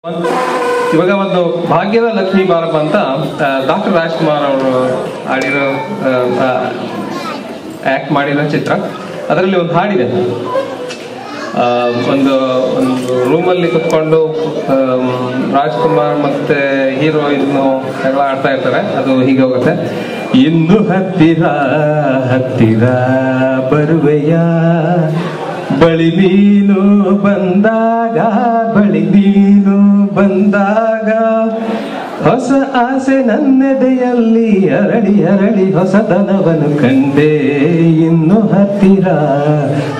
ಇವಾಗ ಒಂದು ಭಾಗ್ಯದ ಲಕ್ಷ್ಮೀ ಬಾರಪ್ಪ ಅಂತ ಡಾಕ್ಟರ್ ರಾಜ್ಕುಮಾರ್ ಅವರು ಆಡಿರೋ ಆಕ್ಟ್ ಮಾಡಿರೋ ಚಿತ್ರ. ಅದರಲ್ಲಿ ಒಂದು ಹಾಡಿದೆ. ಒಂದು ರೂಮಲ್ಲಿ ಕುತ್ಕೊಂಡು ರಾಜ್ಕುಮಾರ್ ಮತ್ತೆ ಹೀರೋಯಿನ್ ಎಲ್ಲ ಆಡ್ತಾ ಇರ್ತಾರೆ. ಅದು ಹೀಗೆ ಹೋಗುತ್ತೆ. ಇನ್ನು ಹತ್ತಿರ ಹತ್ತಿರ ಬರುವೆಯ ಬಳಿ ನೀನು ಬಂದಾಗ, ಬಳಿ ನೀನು ಬಂದಾಗ ಹೊಸ ಆಸೆ ನನ್ನೆದೆಯಲ್ಲಿ ಅರಳಿ ಅರಳಿ ಹೊಸದನವನ್ನು ಕಂಡೆ. ಇನ್ನು ಹತ್ತಿರ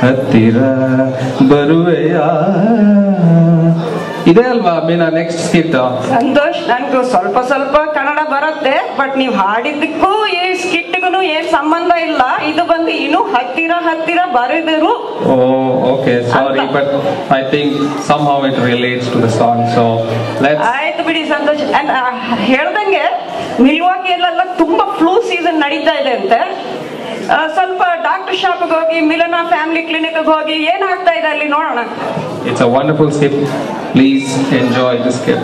ಹತ್ತಿರ ಬರುವೆಯ. ಇದೇ ಅಲ್ವಾ ಮೀನಾ ನೆಕ್ಸ್ಟ್ ಸ್ಕಿಟ್? ಸಂತೋಷ್, ನನ್ಗೂ ಸ್ವಲ್ಪ ಸ್ವಲ್ಪ ಕನ್ನಡ ಬರುತ್ತೆ, ಬಟ್ ನೀವ್ ಹಾಡಿದ್ದಕ್ಕೂ ಈ ಸ್ಕಿಟ್ಗೂ ಏನ್ ಸಂಬಂಧ ಇಲ್ಲ. ಇದು ಬಂದು ಇನ್ನು ಹತ್ತಿರ ಹತ್ತಿರ ಬರೆದರು. Okay, sorry, but I think somehow it relates to the song, so let's. ಆಯ್ತು ಬಿಡಿ ಸಂತೋಷ್. ಹೇಳ್ದಂಗೆ ಮಿಲ್ವಾಕಿಯಲ್ಲೆಲ್ಲ ತುಂಬಾ ಫ್ಲೂ ಸೀಸನ್ ನಡೀತಾ ಇದೆ ಅಂತೆ. ಸ್ವಲ್ಪ ಡಾಕ್ಟರ್ ಶಾಪ್ಗೆ ಹೋಗಿ, ಮಿಲನ ಫ್ಯಾಮಿಲಿ ಕ್ಲಿನಿಕ್ ಹೋಗಿ ಏನ್ ಆಗ್ತಾ ಇದೆ ಅಲ್ಲಿ ನೋಡೋಣ. It's a wonderful skit. Please enjoy the skit.